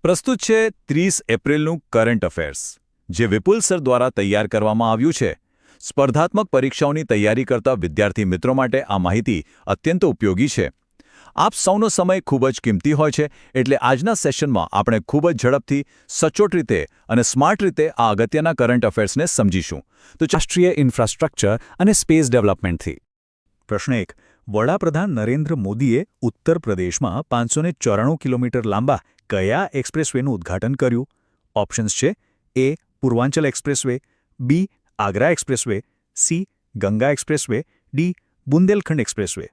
પ્રસ્તુત છે 30 એપ્રિલનું current affairs, જે વિપુલ સર દ્વારા તૈયાર કરવામાં આવ્યું છે. સ્પર્ધાત્મક પરીક્ષાઓની તૈયારી કરતા વિદ્યાર્થી મિત્રો માટે આ માહિતી અત્યંત ઉપયોગી છે. આપ સૌનો સમય ખૂબ જ કિંમતી હોય છે, એટલે આજના સેશનમાં આપણે ખૂબ જ ઝડપથી, સચોટ રીતે અને સ્માર્ટ રીતે આ અગત્યના કરંટ અફેર્સને સમજીશું. તો રાષ્ટ્રીય ઇન્ફ્રાસ્ટ્રક્ચર અને સ્પેસ ડેવલપમેન્ટથી પ્રશ્ન 1. વડાપ્રધાન નરેન્દ્ર મોદીએ ઉત્તર પ્રદેશમાં 594 કિલોમીટર લાંબા કયા એક્સપ્રેસવેનું ઉદ્ઘાટન કર્યું? ઓપ્શન્સ છે: A. Purvanchal expressway, B. Agra expressway, C. Ganga expressway, D. Bundelkhand expressway.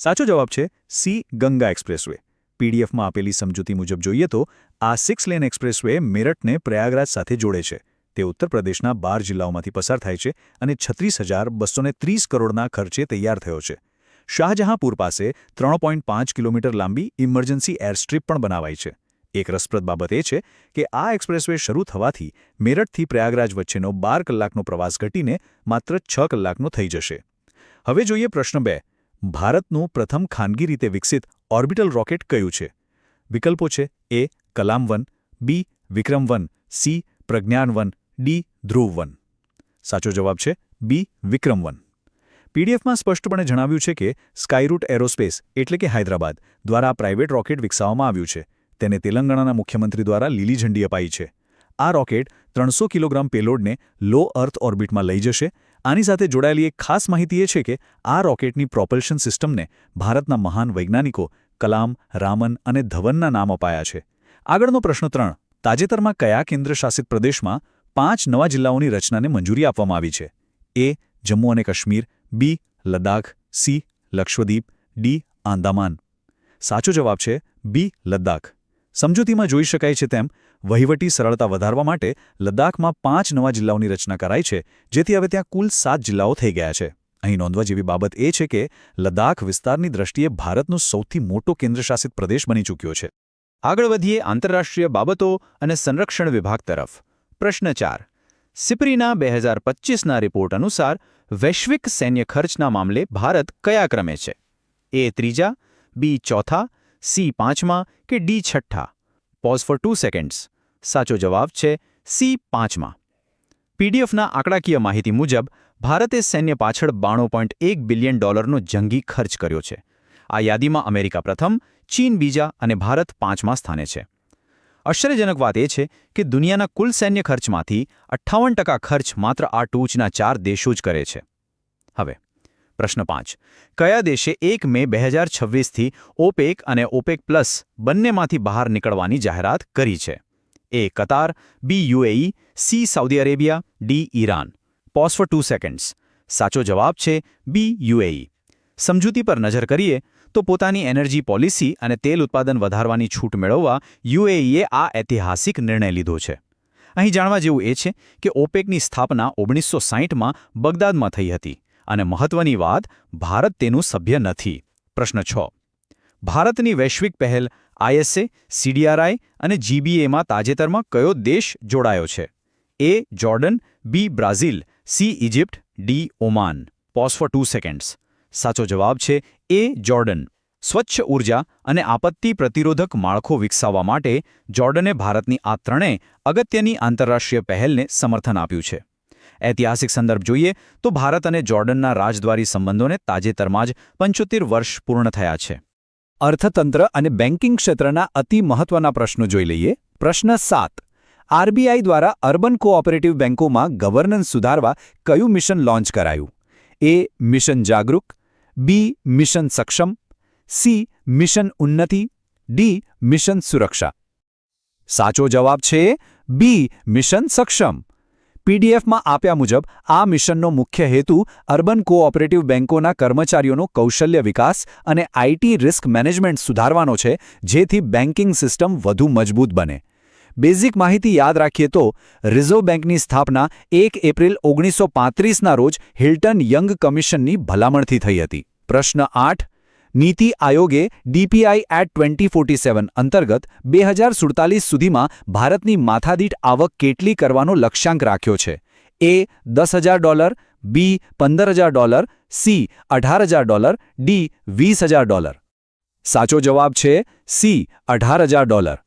સાચો જવાબ છે સી. ગંગા એક્સપ્રેસવે. પીડીએફમાં આપેલી સમજૂતી મુજબ જોઈએ તો આ 6 લેન એક્સપ્રેસવે મેરઠને પ્રયાગરાજ સાથે જોડે છે. તે ઉત્તર પ્રદેશના 12 જિલ્લાઓમાંથી પસાર થાય છે અને 36,230 કરોડના ખર્ચે તૈયાર થયો છે. શાહજહાંપુર પાસે 3.5 કિલોમીટર લાંબી ઇમરજન્સી એરસ્ટ્રીપ પણ બનાવાઈ છે. એક રસપ્રદ બાબત એ છે કે આ એક્સપ્રેસવે શરૂ થવાથી મેરઠથી પ્રયાગરાજ વચ્ચેનો 12 કલાકનો પ્રવાસ ઘટીને માત્ર 6 કલાકનો થઈ જશે. હવે જોઈએ પ્રશ્ન 2. ભારતનું પ્રથમ ખાનગી રીતે વિકસિત ઓર્બિટલ રોકેટ કયું છે? વિકલ્પો છે: એ. કલામ-1, બી. વિક્રમ-1, સી. પ્રજ્ઞાન-1, ડી. ધ્રુવ-1. સાચો જવાબ છે બી. વિક્રમ-1. પીડીએફમાં સ્પષ્ટપણે જણાવ્યું છે કે સ્કાયરૂટ એરોસ્પેસ એટલે કે હૈદરાબાદ દ્વારા પ્રાઇવેટ રોકેટ વિકસાવવામાં આવ્યું છે. તેને તેલંગાણાના મુખ્યમંત્રી દ્વારા લીલી ઝંડી અપાઈ છે. આ રોકેટ 300 કિલોગ્રામ પેલોડને લો અર્થ ઓર્બિટમાં લઈ જશે. આની સાથે જોડાયેલી એક ખાસ માહિતી એ છે કે આ રોકેટની પ્રોપલ્શન સિસ્ટમને ભારતના મહાન વૈજ્ઞાનિકો કલામ, રામન અને ધવનના નામ અપાયા છે. આગળનો પ્રશ્ન 3. તાજેતરમાં કયા કેન્દ્રશાસિત પ્રદેશમાં 5 નવા જિલ્લાઓની રચનાને મંજૂરી આપવામાં આવી છે? એ. જમ્મુ અને કાશ્મીર, બી. લદ્દાખ, સી. લક્ષદ્વીપ, ડી. આંદામાન. સાચો જવાબ છે બી. લદ્દાખ. સમજૂતીમાં જોઈ શકાય છે તેમ વહીવટી સરળતા વધારવા માટે લદ્દાખમાં 5 નવા જિલ્લાઓની રચના કરાઈ છે, જેથી હવે ત્યાં કુલ 7 જિલ્લાઓ થઈ ગયા છે. અહીં નોંધવા જેવી બાબત એ છે કે લદ્દાખ વિસ્તારની દ્રષ્ટિએ ભારતનો સૌથી મોટો કેન્દ્રશાસિત પ્રદેશ બની ચૂક્યો છે. આગળ વધીએ આંતરરાષ્ટ્રીય બાબતો અને સંરક્ષણ વિભાગ તરફ. પ્રશ્ન 4. સિપ્રીના 2025ના રિપોર્ટ અનુસાર વૈશ્વિક સૈન્ય ખર્ચના મામલે ભારત કયા ક્રમે છે? એ. ત્રીજા, બી. ચોથા, સી. પાંચમા કે ડી. છઠ્ઠા? Pause for 2 seconds. સાચો જવાબ છે સી. પાંચમા. પીડીએફના આંકડાકીય માહિતી મુજબ ભારતે સૈન્ય પાછળ $92.1 બિલિયન જંગી ખર્ચ કર્યો છે. આ યાદીમાં અમેરિકા પ્રથમ, ચીન બીજા અને ભારત 5મા સ્થાને છે. આશ્ચર્યજનક વાત એ છે કે દુનિયાના કુલ સૈન્ય ખર્ચમાંથી 58% ખર્ચ માત્ર આ ટોચના 4 દેશો જ કરે છે. હવે પ્રશ્ન 5. કયા દેશે 1 મે 2026થી ઓપેક અને ઓપેક પ્લસ બંનેમાંથી બહાર નીકળવાની જાહેરાત કરી છે? A. Qatar, B. UAE, C. Saudi Arabia, D. Iran? Pause for 2 seconds. સાચો જવાબ છે બી. યુએઈ. સમજૂતી પર નજર કરીએ તો પોતાની એનર્જી પોલિસી અને તેલ ઉત્પાદન વધારવાની છૂટ મેળવવા યુએઈએ આ ઐતિહાસિક નિર્ણય લીધો છે. અહીં જાણવા જેવું એ છે કે ઓપેકની સ્થાપના 1960માં બગદાદમાં થઈ હતી અને મહત્વની વાત, ભારત તેનું સભ્ય નથી. પ્રશ્ન 6. ભારતની વૈશ્વિક પહેલ આઈએસએ, સીડીઆરઆઈ અને જીબીએમાં તાજેતરમાં કયો દેશ જોડાયો છે? A. Jordan, B. Brazil, C. Egypt, D. Oman? Pause for 2 seconds. સાચો જવાબ છે એ. જોર્ડન. સ્વચ્છ ઉર્જા અને આપત્તિ પ્રતિરોધક માળખો વિકસાવવા માટે જોર્ડને ભારતની આ ત્રણેય અગત્યની આંતરરાષ્ટ્રીય પહેલને સમર્થન આપ્યું છે. ઐતિહાસિક સંદર્ભ જોઈએ તો ભારત અને જોર્ડનના રાજદ્વારી સંબંધોને તાજેતરમાં જ 75 વર્ષ પૂર્ણ થયા છે. અર્થતંત્ર અને બેન્કિંગ ક્ષેત્રના અતિ મહત્વના પ્રશ્નો જોઈ લઈએ. પ્રશ્ન 7. આરબીઆઈ દ્વારા અર્બન કોઓપરેટિવ બેન્કોમાં ગવર્નન્સ સુધારવા કયું મિશન લોન્ચ કરાયું? એ. મિશન જાગૃત, બી. મિશન સક્ષમ, સી. મિશન ઉન્નતિ, ડી. મિશન સુરક્ષા? સાચો જવાબ છે બી. મિશન સક્ષમ. પીડીએફમાં આપ્યા મુજબ આ મિશનનો મુખ્ય હેતુ અર્બન કોઓપરેટિવ બેન્કોના કર્મચારીઓનો કૌશલ્ય વિકાસ અને આઈટી રિસ્ક મેનેજમેન્ટ સુધારવાનો છે, જેથી બેન્કિંગ સિસ્ટમ વધુ મજબૂત બને. બેઝિક માહિતી યાદ રાખીએ તો રિઝર્વ બેન્કની સ્થાપના 1 એપ્રિલ 1935ના રોજ હિલ્ટન યંગ કમિશનની ભલામણથી થઈ હતી. પ્રશ્ન 8. નીતિ આયોગે ડીપીઆઈ એટ 2047 અંતર્ગત 2047 સુધીમાં ભારતની માથાદીઠ આવક કેટલી કરવાનો લક્ષ્યાંક રાખ્યો છે? એ. $10,000, બી. $15,000, સી. $18,000, ડી. $20,000? સાચો જવાબ છે સી. $18,000.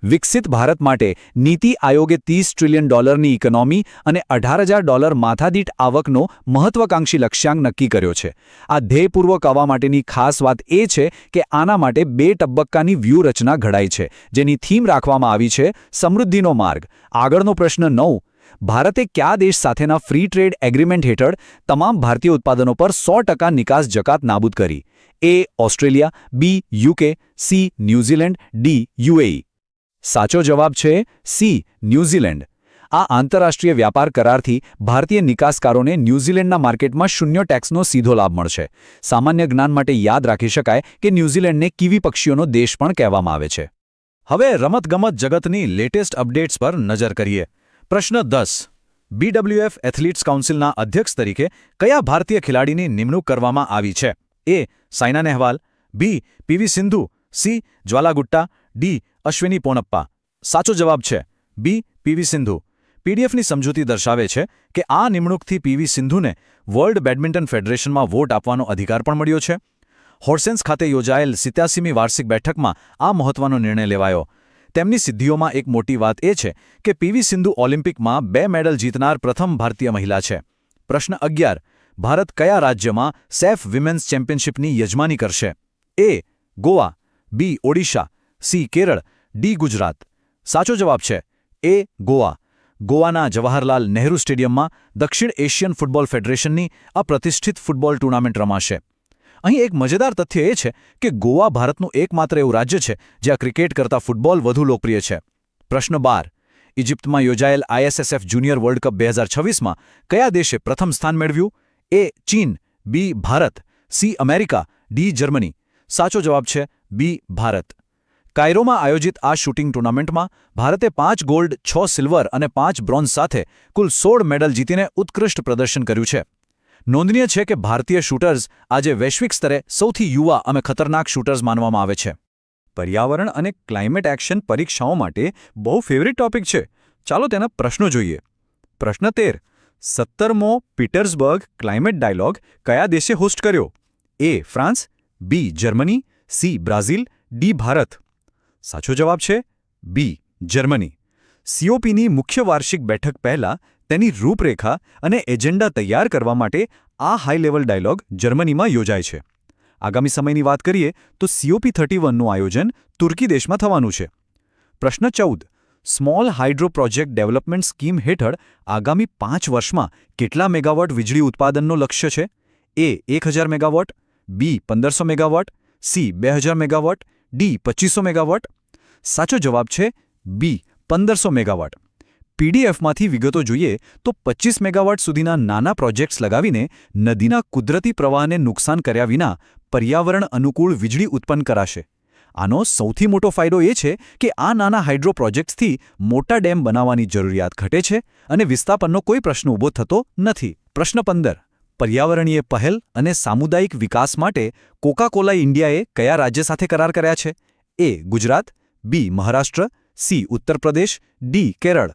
વિકસિત ભારત માટે નીતિ આયોગે $30 ટ્રિલિયન ઇકોનોમી અને $18,000 માથાદીઠ આવકનો મહત્વાકાંક્ષી લક્ષ્યાંક નક્કી કર્યો છે. આ ધ્યેયપૂર્વક આવવા માટેની ખાસ વાત એ છે કે આના માટે 2 તબક્કાની વ્યૂહરચના ઘડાઈ છે, જેની થીમ રાખવામાં આવી છે સમૃદ્ધિનો માર્ગ. આગળનો પ્રશ્ન 9. ભારતે કયા દેશ સાથેના ફ્રી ટ્રેડ એગ્રીમેન્ટ હેઠળ તમામ ભારતીય ઉત્પાદનો પર 100% નિકાસ જકાત નાબૂદ કરી? A. Australia, B. UK, C. New Zealand, D. UAE. સાચો જવાબ છે C. ન્યૂઝીલેન્ડ. આ આંતરરાષ્ટ્રીય વ્યાપાર કરારથી ભારતીય નિકાસકારોને ન્યૂઝીલેન્ડના માર્કેટમાં શૂન્ય ટેક્સનો સીધો લાભ મળશે. સામાન્ય જ્ઞાન માટે યાદ રાખી શકાય કે ન્યૂઝીલેન્ડને કીવી પક્ષીઓનો દેશ પણ કહેવામાં આવે છે. હવે રમતગમત જગતની લેટેસ્ટ અપડેટ્સ પર નજર કરીએ. પ્રશ્ન 10. BWF એથ્લીટ્સ કાઉન્સિલના અધ્યક્ષ તરીકે કયા ભારતીય ખેલાડીની નિમણૂક કરવામાં આવી છે? A. Saina Nehwal, B. PV Sindhu, C. Jwala Gutta, D. Ashwini Ponnappa. સાચો જવાબ છે B. PV સિંધુ. પીડીએફની સમજૂતી દર્શાવે છે કે આ નિમણૂકથી PV સિંધુને વર્લ્ડ બેડમિન્ટન ફેડરેશનમાં વોટ આપવાનો અધિકાર પણ મળ્યો છે. હોર્સેન્સ ખાતે યોજાયેલ 87મી વાર્ષિક બેઠકમાં આ મહત્વનો નિર્ણય લેવાયો. તેમની સિદ્ધિઓમાં એક મોટી વાત એ છે કે PV સિંધુ ઓલિમ્પિકમાં 2 મેડલ જીતનાર પ્રથમ ભારતીય મહિલા છે. પ્રશ્ન 11. ભારત કયા રાજ્યમાં સેફ વિમેન્સ ચેમ્પિયનશિપની યજમાની કરશે? A. Goa, B. Odisha, C. Kerala, D. Gujarat. સાચો જવાબ છે A. ગોવા. ગોવાના જવાહરલાલ નહેરુ સ્ટેડિયમમાં દક્ષિણ એશિયન ફૂટબોલ ફેડરેશનની આ પ્રતિષ્ઠિત ફૂટબોલ ટૂર્નામેન્ટ રમાશે. અહીં એક મજેદાર તથ્ય એ છે કે ગોવા ભારતનું એકમાત્ર એવું રાજ્ય છે જ્યાં ક્રિકેટ કરતાં ફૂટબોલ વધુ લોકપ્રિય છે. પ્રશ્ન 12. ઇજિપ્તમાં યોજાયેલ ISSF જુનિયર વર્લ્ડ કપ 2026માં કયા દેશે પ્રથમ સ્થાન મેળવ્યું? A. ચીન, B. Bharat, C. America, D. Germany. સાચો જવાબ છે B. ભારત. કાયરોમાં આયોજિત આ શૂટિંગ ટૂર્નામેન્ટમાં ભારતે 5 ગોલ્ડ, 6 સિલ્વર અને 5 બ્રોન્ઝ સાથે કુલ 16 મેડલ જીતીને ઉત્કૃષ્ટ પ્રદર્શન કર્યું છે. નોંધનીય છે કે ભારતીય શૂટર્સ આજે વૈશ્વિક સ્તરે સૌથી યુવા અને ખતરનાક શૂટર્સ માનવામાં આવે છે. પર્યાવરણ અને ક્લાઇમેટ એક્શન પરીક્ષાઓ માટે બહુ ફેવરિટ ટોપિક છે. ચાલો તેના પ્રશ્નો જોઈએ. પ્રશ્ન 13. 17મો પીટર્સબર્ગ ક્લાઇમેટ ડાયલોગ કયા દેશે હોસ્ટ કર્યો? A. France, B. Germany, C. Brazil, D. Bharat. સાચો જવાબ છે B. જર્મની. COPની મુખ્ય વાર્ષિક બેઠક પહેલાં તેની રૂપરેખા અને એજન્ડા તૈયાર કરવા માટે આ હાઈ લેવલ ડાયલોગ જર્મનીમાં યોજાય છે. આગામી સમયની વાત કરીએ તો COP31નું આયોજન તુર્કી દેશમાં થવાનું છે. પ્રશ્ન 14. Small hydro project development scheme હેઠળ આગામી 5 વર્ષમાં કેટલા મેગાવોટ વીજળી ઉત્પાદનનો લક્ષ્ય છે? A. 1000 megawatt, B. 1500 megawatt, C. 2000 megawatt, D. 2500 megawatt. સાચો જવાબ છે B. 1500 મેગાવોટ. પીડીએફમાંથી વિગતો જોઈએ તો 25 મેગાવોટ સુધીના નાના પ્રોજેક્ટ્સ લગાવીને નદીના કુદરતી પ્રવાહને નુકસાન કર્યા વિના પર્યાવરણ અનુકૂળ વીજળી ઉત્પન્ન કરાશે. આનો સૌથી મોટો ફાયદો એ છે કે આ નાના હાઇડ્રો પ્રોજેક્ટ્સથી મોટા ડેમ બનાવવાની જરૂરિયાત ઘટે છે અને વિસ્થાપનનો કોઈ પ્રશ્ન ઊભો થતો નથી. પ્રશ્ન 15. પર્યાવરણીય પહેલ અને સામુદાયિક વિકાસ માટે કોકા-કોલા ઇન્ડિયાએ કયા રાજ્ય સાથે કરાર કર્યા છે? A. Gujarat, B. Maharashtra, C. Uttar Pradesh, D. Kerala.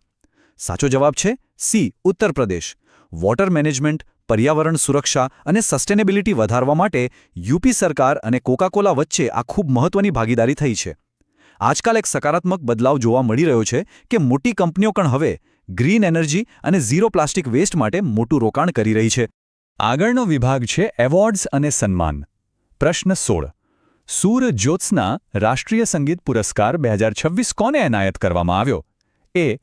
સાચો જવાબ છે C. Uttar Pradesh. Water management, પર્યાવરણ સુરક્ષા અને સસ્ટેનેબિલિટી વધારવા માટે યુપી સરકાર અને કોકા-કોલા વચ્ચે આ ખૂબ મહત્વની ભાગીદારી થઈ છે. આજકાલ એક સકારાત્મક બદલાવ જોવા મળી રહ્યો છે કે મોટી કંપનીઓ પણ હવે ગ્રીન એનર્જી અને ઝીરો પ્લાસ્ટિક વેસ્ટ માટે મોટું રોકાણ કરી રહી છે. આગળનો વિભાગ છે એવોર્ડ્સ અને સન્માન. પ્રશ્ન 16. સૂર જ્યોત્સના રાષ્ટ્રીય સંગીત પુરસ્કાર 2026 કોને એનાયત કરવામાં આવ્યો? A.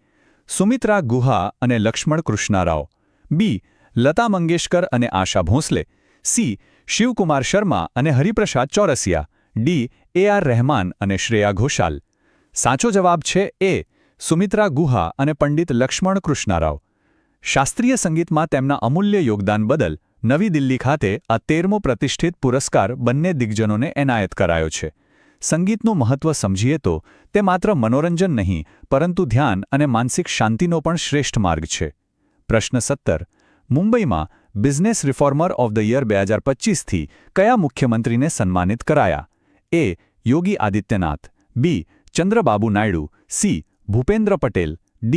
સુમિત્રા ગુહા અને લક્ષ્મણ કૃષ્ણારાવ, B. લતા મંગેશકર અને આશા ભોંસલે, C. શિવકુમાર શર્મા અને હરિપ્રસાદ ચૌરસિયા, D. A.R. રહેમાન અને શ્રેયા ઘોષાલ. સાચો જવાબ છે A. સુમિત્રા ગુહા અને પંડિત લક્ષ્મણ કૃષ્ણારાવ. શાસ્ત્રીય સંગીતમાં તેમના અમૂલ્ય યોગદાન બદલ નવી દિલ્હી ખાતે આ 13મો પ્રતિષ્ઠિત પુરસ્કાર બંને દિગ્ગજોને એનાયત કરાયો છે. સંગીતનું મહત્વ સમજીએ તો તે માત્ર મનોરંજન નહીં પરંતુ ધ્યાન અને માનસિક શાંતિનો પણ શ્રેષ્ઠ માર્ગ છે. પ્રશ્ન 17. મુંબઈમાં બિઝનેસ રિફોર્મર ઓફ ધ યર 2025થી કયા મુખ્યમંત્રીને સન્માનિત કરાયા? A. Yogi Adityanath, B. Chandrababu Naidu, C. Bhupendra Patel, D.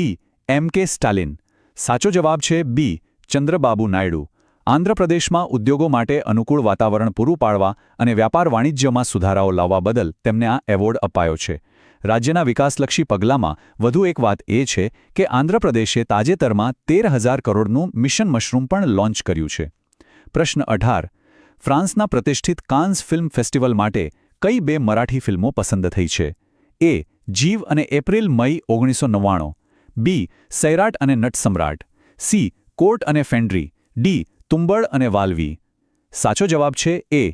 M.K. Stalin. સાચો જવાબ છે B. ચંદ્રબાબુ નાયડુ. આંધ્રપ્રદેશમાં ઉદ્યોગો માટે અનુકૂળ વાતાવરણ પૂરું પાડવા અને વ્યાપાર વાણિજ્યમાં સુધારાઓ લાવવા બદલ તેમને આ એવોર્ડ અપાયો છે. રાજ્યના વિકાસલક્ષી પગલાંમાં વધુ એક વાત એ છે કે આંધ્રપ્રદેશે તાજેતરમાં 13,000 કરોડનું મિશન મશરૂમ પણ લોન્ચ કર્યું છે. પ્રશ્ન 18. ફ્રાન્સના પ્રતિષ્ઠિત કાન્સ ફિલ્મ ફેસ્ટિવલ માટે કઈ 2 મરાઠી ફિલ્મો પસંદ થઈ છે? એ. જીવ અને એપ્રિલ મઈ 1999. બી. સૈરાટ અને નટસમ્રાટ. સી. કોર્ટ અને ફેન્ડ્રી. ડી. તુંબડ અને વાલ્વી. સાચો જવાબ છે એ.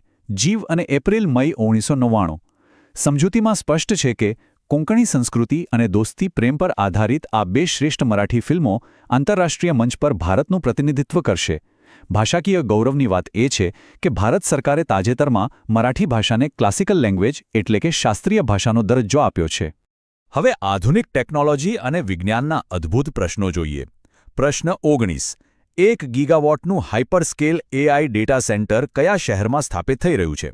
જીવ અને એપ્રિલ મઈ 1999. સમજૂતીમાં સ્પષ્ટ છે કે કોંકણી સંસ્કૃતિ અને દોસ્તી પ્રેમ પર આધારિત આ 2 શ્રેષ્ઠ મરાઠી ફિલ્મો આંતરરાષ્ટ્રીય મંચ પર ભારતનું પ્રતિનિધિત્વ કરશે. ભાષાકીય ગૌરવની વાત એ છે કે ભારત સરકારે તાજેતરમાં મરાઠી ભાષાને ક્લાસિકલ લેંગ્વેજ એટલે કે શાસ્ત્રીય ભાષાનો દરજ્જો આપ્યો છે. હવે આધુનિક ટેકનોલોજી અને વિજ્ઞાનના અદ્ભુત પ્રશ્નો જોઈએ. પ્રશ્ન 19. 1 ગીગાવોટનું હાઇપરસ્કેલ એઆઈ ડેટા સેન્ટર કયા શહેરમાં સ્થાપિત થઈ રહ્યું છે?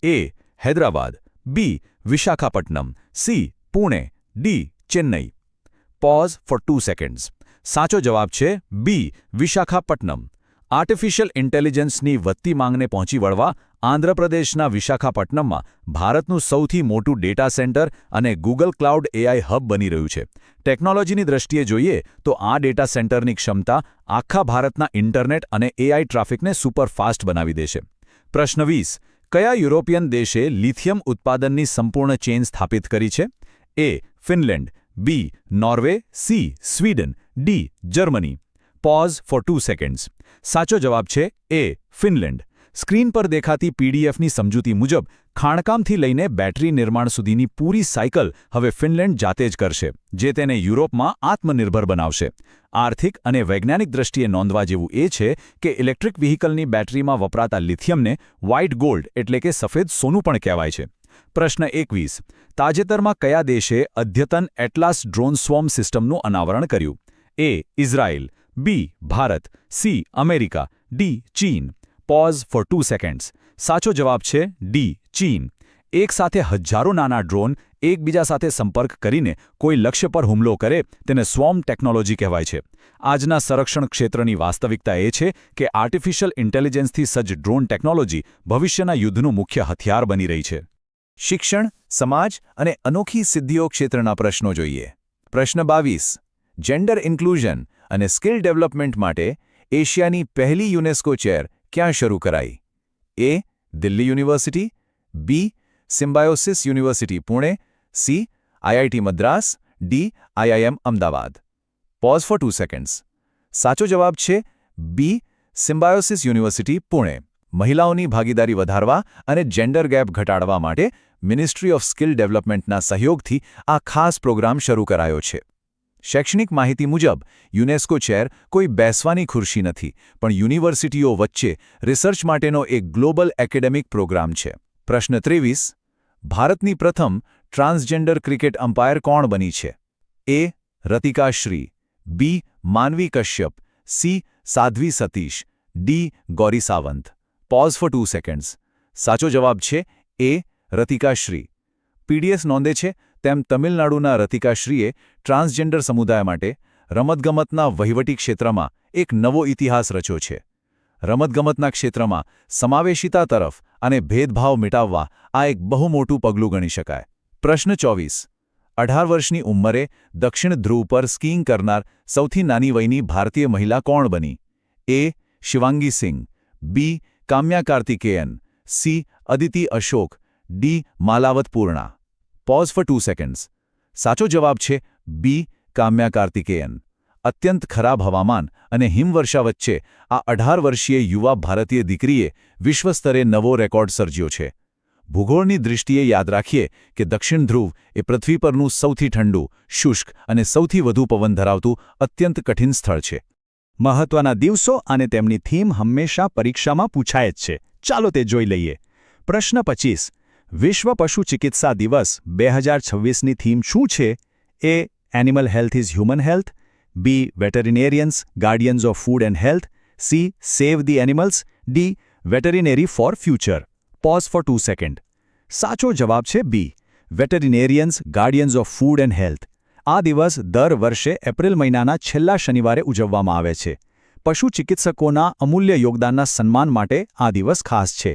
A. Hyderabad. B. Visakhapatnam. C. Pune. D. Chennai. Pause for 2 seconds. સાચો જવાબ છે બી. વિશાખાપટ્ટનમ. આર્ટિફિશિયલ ઇન્ટેલિજન્સની વધતી માંગને પહોંચી વળવા આંધ્રપ્રદેશના વિશાખાપટ્ટનમમાં ભારતનું સૌથી મોટું ડેટા સેન્ટર અને ગૂગલ ક્લાઉડ એઆઈ હબ બની રહ્યું છે. ટેકનોલોજીની દ્રષ્ટિએ જોઈએ તો આ ડેટા સેન્ટરની ક્ષમતા આખા ભારતના ઇન્ટરનેટ અને એઆઈ ટ્રાફિકને સુપરફાસ્ટ બનાવી દેશે. પ્રશ્ન 20. કયા યુરોપિયન દેશે લિથિયમ ઉત્પાદનની સંપૂર્ણ ચેઇન સ્થાપિત કરી છે? A. Finland. B. Norway. C. Sweden. D. Germany. Pause for 2 seconds. સાચો જવાબ છે એ. ફિનલેન્ડ. સ્ક્રીન પર દેખાતી પીડીએફની સમજૂતી મુજબ ખાણકામથી લઈને બેટરી નિર્માણ સુધીની પૂરી સાયકલ હવે ફિનલેન્ડ જાતે જ કરશે, જે તેને યુરોપમાં આત્મનિર્ભર બનાવશે. આર્થિક અને વૈજ્ઞાનિક દ્રષ્ટિએ નોંધવા જેવું એ છે કે ઇલેક્ટ્રિક વ્હીકલની બેટરીમાં વપરાતા લિથિયમને વ્હાઇટ ગોલ્ડ એટલે કે સફેદ સોનું પણ કહેવાય છે. પ્રશ્ન 21. તાજેતરમાં કયા દેશે અદ્યતન એટલાસ ડ્રોન સ્વોર્મ સિસ્ટમનું અનાવરણ કર્યું? A. Israel. B. Bharat. C. America. D. ચીન. Pause for 2 seconds. સાચો જવાબ છે ડી. ચીન. એક સાથે હજારો નાના ડ્રોન એકબીજા સાથે સંપર્ક કરીને કોઈ લક્ષ્ય પર હુમલો કરે તેને સ્વોર્મ ટેકનોલોજી કહેવાય છે. આજના સંરક્ષણ ક્ષેત્રની વાસ્તવિકતા એ છે કે આર્ટિફિશિયલ ઇન્ટેલિજન્સથી સજ્જ ડ્રોન ટેકનોલોજી ભવિષ્યના યુદ્ધનું મુખ્ય હથિયાર બની રહી છે. શિક્ષણ, સમાજ અને અનોખી સિદ્ધિઓ ક્ષેત્રના પ્રશ્નો જોઈએ. પ્રશ્ન 22. જેન્ડર ઇન્ક્લુઝન અને સ્કિલ ડેવલપમેન્ટ માટે એશિયાની પહેલી યુનેસ્કો ચેર ક્યાં શરૂ કરાઈ? A. Delhi university. B. Symbiosis university Pune. C. IIT Madras. D. IIM Ahmedabad. Pause for 2 seconds. સાચો જવાબ છે બી. Symbiosis university Pune. મહિલાઓની ભાગીદારી વધારવા અને જેન્ડર ગેપ ઘટાડવા માટે મિનિસ્ટ્રી ઓફ સ્કિલ ડેવલપમેન્ટના સહયોગથી આ ખાસ પ્રોગ્રામ શરૂ કરાયો છે. શૈક્ષણિક માહિતી મુજબ યુનેસ્કો ચેર કોઈ બેસવાની ખુરશી નથી, પણ યુનિવર્સિટીઓ વચ્ચે રિસર્ચ માટેનો એક ગ્લોબલ એકેડેમિક પ્રોગ્રામ છે. પ્રશ્ન 23. ભારતની પ્રથમ ટ્રાન્સજેન્ડર ક્રિકેટ અમ્પાયર કોણ બની છે? એ. રતિકા Shree. B. Manvi Kashyap. C. Sadhvi Satish. D. Gauri Sawant. Pause for 2 seconds. સાચો જવાબ છે એ. રતિકા શ્રી. પીડીએસ નોંધે છે તેમ તમિલનાડુના રતિકાશ્રીએ ટ્રાન્સજેન્ડર સમુદાય માટે રમતગમતના વહીવટી ક્ષેત્રમાં એક નવો ઇતિહાસ રચ્યો છે. રમતગમતના ક્ષેત્રમાં સમાવેશિતા તરફ અને ભેદભાવ મિટાવવા આ એક બહુ મોટું પગલું ગણી શકાય. પ્રશ્ન 24. 18 વર્ષની ઉંમરે દક્ષિણ ધ્રુવ પર સ્કીઇંગ કરનાર સૌથી નાની વયની ભારતીય મહિલા કોણ બની? A. Shivangi Singh. B. Kamya Karthikeyan. C. Aditi Ashok. D. Malavath Purna. Pause for 2 seconds. સાચો જવાબ છે બી. કામ્યા કાર્તિકેયન. અત્યંત ખરાબ હવામાન અને હિમવર્ષા વચ્ચે આ 18 વર્ષીય યુવા ભારતીય દીકરીએ વિશ્વસ્તરે નવો રેકોર્ડ સર્જ્યો છે. ભૂગોળની દૃષ્ટિએ યાદ રાખીએ કે દક્ષિણ ધ્રુવ એ પૃથ્વી પરનું સૌથી ઠંડુ, શુષ્ક અને સૌથી વધુ પવન ધરાવતું અત્યંત કઠિન સ્થળ છે. મહત્વના દિવસો અને તેમની થીમ હંમેશા પરીક્ષામાં પૂછાય જ છે. ચાલો તે જોઈ લઈએ. પ્રશ્ન 25. વિશ્વ પશુ ચિકિત્સા દિવસ 2026ની થીમ શું છે? A. Animal health is human health. B. Veterinarians guardians of food and health. C. Save the animals. D. Veterinary for future. Pause for 2 second. સાચો જવાબ છે B. Veterinarians guardians of food and health. આ દિવસ દર વર્ષે April મહિનાના છેલ્લા શનિવારે ઉજવવામાં આવે છે. પશુ ચિકિત્સકોના અમૂલ્ય યોગદાનના સન્માન માટે આ દિવસ ખાસ છે.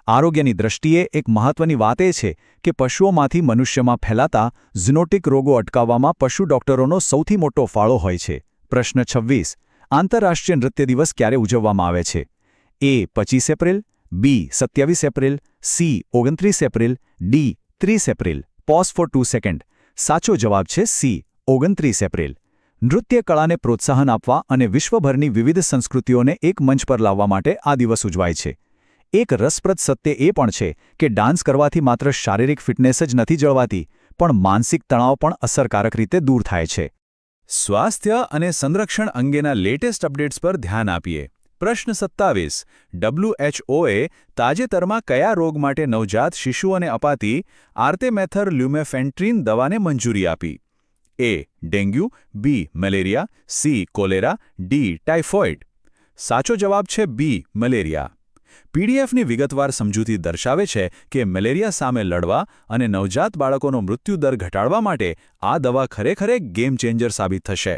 આરોગ્યની દૃષ્ટિએ એક મહત્વની વાત એ છે કે પશુઓમાંથી મનુષ્યમાં ફેલાતા ઝૂનોટિક રોગો અટકાવવામાં પશુ ડોક્ટરોનો સૌથી મોટો ફાળો હોય છે. પ્રશ્ન 26. આંતરરાષ્ટ્રીય નૃત્ય દિવસ ક્યારે ઉજવવામાં આવે છે? A 25 April, B 27 April, C 29 April, D 30 April. Pause for 2 second. સાચો જવાબ છે સી 29 એપ્રિલ. નૃત્ય કળાને પ્રોત્સાહન આપવા અને વિશ્વભરની વિવિધ સંસ્કૃતિઓને એક મંચ પર લાવવા માટે આ દિવસ ઉજવાય છે. એક રસપ્રદ સત્ય એ પણ છે કે ડાન્સ કરવાથી માત્ર શારીરિક ફિટનેસ જ નથી જળવાતી, પણ માનસિક તણાવ પણ અસરકારક રીતે દૂર થાય છે. સ્વાસ્થ્ય અને સંરક્ષણ અંગેના લેટેસ્ટ અપડેટ્સ પર ધ્યાન આપીએ. પ્રશ્ન 27. WHOએ તાજેતરમાં કયા રોગ માટે નવજાત શિશુઓને અપાતી આર્ટેમેથર લ્યુમેફેન્ટ્રીન દવાને મંજૂરી આપી? A. Dengue, B. Malaria, C. Cholera, D. Typhoid. સાચો જવાબ છે બી. મેલેરિયા. પીડીએફની વિગતવાર સમજૂતી દર્શાવે છે કે મેલેરિયા સામે લડવા અને નવજાત બાળકોનો મૃત્યુદર ઘટાડવા માટે આ દવા ખરેખર એક ગેમ ચેન્જર સાબિત થશે.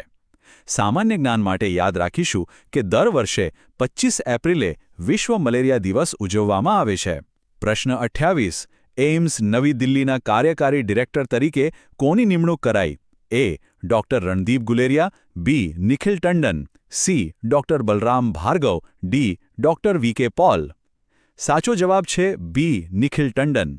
સામાન્ય જ્ઞાન માટે યાદ રાખીશું કે દર વર્ષે 25 એપ્રિલે વિશ્વ મલેરિયા દિવસ ઉજવવામાં આવે છે. પ્રશ્ન 28. એઇમ્સ નવી દિલ્હીના કાર્યકારી ડિરેક્ટર તરીકે કોની નિમણૂક કરાઈ? A. Doctor Randeep Guleria, B. Nikhil Tandon, C. Doctor Balram Bhargava, D. Doctor V K. Paul. સાચો જવાબ છે બી. નિખિલ ટંડન.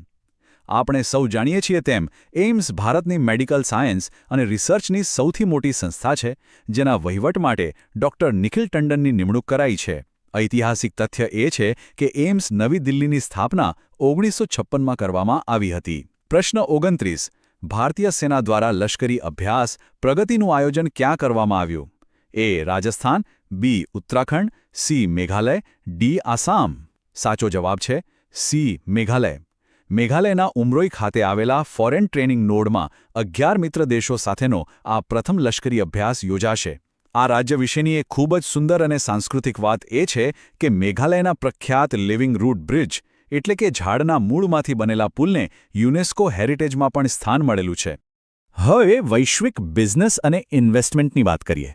આપણે સૌ જાણીએ છીએ તેમ એઇમ્સ ભારતની મેડિકલ સાયન્સ અને રિસર્ચની સૌથી મોટી સંસ્થા છે, જેના વહીવટ માટે ડોક્ટર નિખિલ ટંડનની નિમણૂક કરાઈ છે. ઐતિહાસિક તથ્ય એ છે કે એઇમ્સ નવી દિલ્હીની સ્થાપના 1956માં કરવામાં આવી હતી. પ્રશ્ન 29. ભારતીય સેના દ્વારા લશ્કરી અભ્યાસ પ્રગતિનું આયોજન ક્યાં કરવામાં આવ્યું? એ. રાજસ્થાન, બી. ઉત્તરાખંડ, સી. મેઘાલય, ડી. આસામ. સાચો જવાબ છે સી. મેઘાલય. મેઘાલયના ઉમરોઈ ખાતે આવેલા ફોરેન ટ્રેનિંગ નોડમાં 11 મિત્ર દેશો સાથેનો આ પ્રથમ લશ્કરી અભ્યાસ યોજાશે. આ રાજ્ય વિશેની એક ખૂબ જ સુંદર અને સાંસ્કૃતિક વાત એ છે કે મેઘાલયના પ્રખ્યાત લિવિંગ રૂટ બ્રિજ એટલે કે ઝાડના મૂળમાંથી બનેલા પુલને યુનેસ્કો હેરિટેજમાં પણ સ્થાન મળેલું છે. હવે વૈશ્વિક બિઝનેસ અને ઇન્વેસ્ટમેન્ટની વાત કરીએ.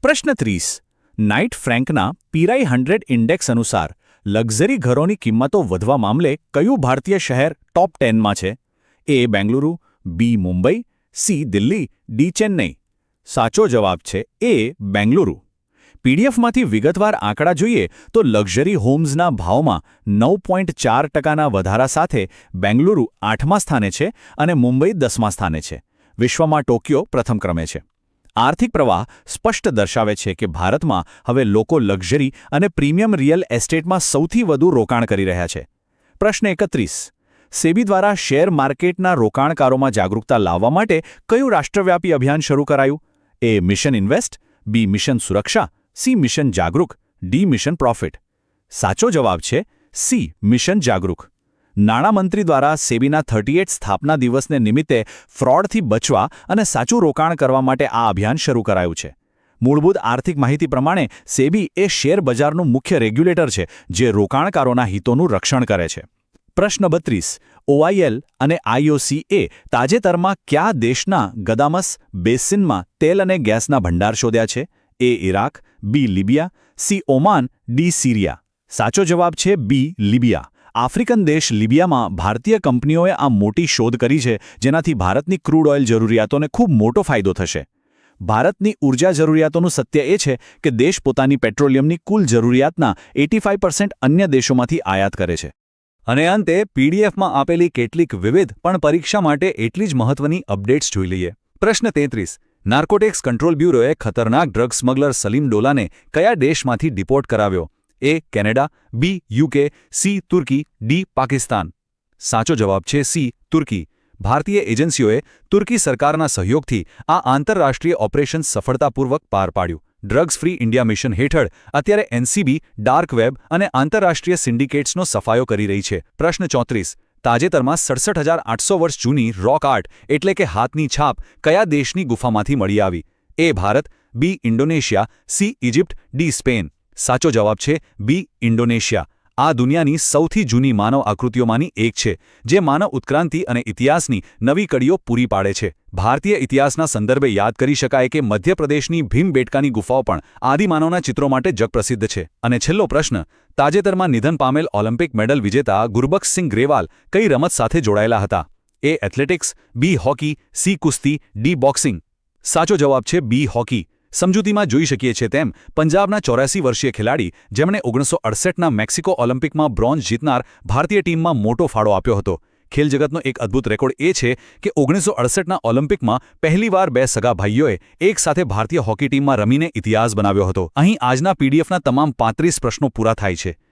પ્રશ્ન 30. નાઇટ ફ્રેન્કના પીરાઈ 100 ઇન્ડેક્સ અનુસાર લક્ઝરી ઘરોની કિંમતો વધવા મામલે કયું ભારતીય શહેર ટોપ 10માં છે? એ. બેંગલુરુ, બી. મુંબઈ, સી. દિલ્હી, ડી. ચેન્નઈ. સાચો જવાબ છે એ. બેંગલુરુ. પીડીએફમાંથી વિગતવાર આંકડા જોઈએ તો લક્ઝરી હોમ્સના ભાવમાં 9.4%ના વધારા સાથે બેંગલુરુ 8મા સ્થાને છે અને મુંબઈ 10મા સ્થાને છે. વિશ્વમાં ટોક્યો પ્રથમ ક્રમે છે. આર્થિક પ્રવાહ સ્પષ્ટ દર્શાવે છે કે ભારતમાં હવે લોકો લક્ઝરી અને પ્રીમિયમ રિયલ એસ્ટેટમાં સૌથી વધુ રોકાણ કરી રહ્યા છે. પ્રશ્ન 31. સેબી દ્વારા શેર માર્કેટના રોકાણકારોમાં જાગૃતતા લાવવા માટે કયું રાષ્ટ્રવ્યાપી અભિયાન શરૂ કરાયું? એ. મિશન ઇન્વેસ્ટ, બી. મિશન સુરક્ષા, સી. મિશન જાગૃત, ડી. Mission profit. સાચો જવાબ છે સી. મિશન જાગૃત. નાણામંત્રી દ્વારા સેબીના 38 સ્થાપના દિવસને નિમિત્તે ફ્રોડથી બચવા અને સાચું રોકાણ કરવા માટે આ અભિયાન શરૂ કરાયું છે. મૂળભૂત આર્થિક માહિતી પ્રમાણે સેબી એ શેર બજારનું મુખ્ય રેગ્યુલેટર છે જે રોકાણકારોના હિતોનું રક્ષણ કરે છે. પ્રશ્ન 32. OIL અને IOC તાજેતરમાં કયા દેશના ગદામસ બેસિનમાં તેલ અને ગેસના ભંડાર શોધ્યા છે? A. Iraq, B. Libya, C. Oman, D. Syria. સાચો જવાબ છે બી. લિબિયા. આફ્રિકન દેશ લિબિયામાં ભારતીય કંપનીઓએ આ મોટી શોધ કરી છે જેનાથી ભારતની ક્રૂડ ઓઇલ જરૂરિયાતોને ખૂબ મોટો ફાયદો થશે. ભારતની ઊર્જા જરૂરિયાતોનું સત્ય એ છે કે દેશ પોતાની પેટ્રોલિયમની કુલ જરૂરિયાતના 85% અન્ય દેશોમાંથી આયાત કરે છે. અને અંતે પીડીએફમાં આપેલી કેટલીક વિવિધ પણ પરીક્ષા માટે એટલી જ મહત્વની અપડેટ્સ જોઈ લઈએ. પ્રશ્ન 33. નાર્કોટિક્સ કંટ્રોલ બ્યુરોએ ખતરનાક ડ્રગ સ્મગલર સલીમ ડોલાને કયા દેશમાંથી ડિપોર્ટ કરાવ્યો? A. Canada, B. UK, C. Turkey, D. Pakistan. સાચો જવાબ છે સી. તુર્કી. ભારતીય એજન્સીઓએ તુર્કી સરકારના સહયોગથી આ આંતરરાષ્ટ્રીય ઓપરેશન સફળતાપૂર્વક પાર પાડ્યું. ડ્રગ્સ ફ્રી ઇન્ડિયા મિશન હેઠળ અત્યારે એનસીબી ડાર્ક વેબ અને આંતરરાષ્ટ્રીય સિન્ડિકેટ્સનો સફાયો કરી રહી છે. પ્રશ્ન 34. તાજેતરમાં 67,800 વર્ષ જૂની રોક આર્ટ એટલે કે હાથની છાપ કયા દેશની ગુફામાંથી મળી આવી? A. Bharat, B. Indonesia, C. Egypt, D. Spain. સાચો જવાબ છે બી. ઇન્ડોનેશિયા. આ દુનિયાની સૌથી જૂની માનવ આકૃતિઓમાંની એક છે જે માનવ ઉત્ક્રાંતિ અને ઇતિહાસની નવી કડીઓ પૂરી પાડે છે ભારતીય ઇતિહાસના સંદર્ભે યાદ કરી શકાય કે મધ્યપ્રદેશની ભીમબેટકાની ગુફાઓ પણ આદિમાનવના ચિત્રો માટે જગપ્રસિદ્ધ છે અને છેલ્લો પ્રશ્ન તાજેતરમાં નિધન પામેલ ઓલિમ્પિક મેડલ વિજેતા ગુરબખ્શસિંહ ગ્રેવાલ કઈ રમત સાથે જોડાયેલા હતા એ એથ્લેટિક્સ બી હોકી સી કુસ્તી ડી બોક્સિંગ સાચો જવાબ છે બી હોકી સમજૂતીમાં જોઈ શકીએ છીએ તેમ પંજાબના 84 વર્ષીય ખેલાડી જેમણે 1968ના મેક્સિકો ઓલિમ્પિકમાં બ્રોન્ઝ જીતનાર ભારતીય ટીમમાં મોટો ફાળો આપ્યો હતો ખેલ જગતનો એક અદ્ભુત રેકોર્ડ એ છે કે 1968ના ઓલિમ્પિકમાં પહેલીવાર બે સગા ભાઈઓએ એક સાથે ભારતીય હોકી ટીમમાં રમીને ઇતિહાસ બનાવ્યો હતો અહીં આજના પીડીએફના તમામ 35 પ્રશ્નો પૂરા થાય છે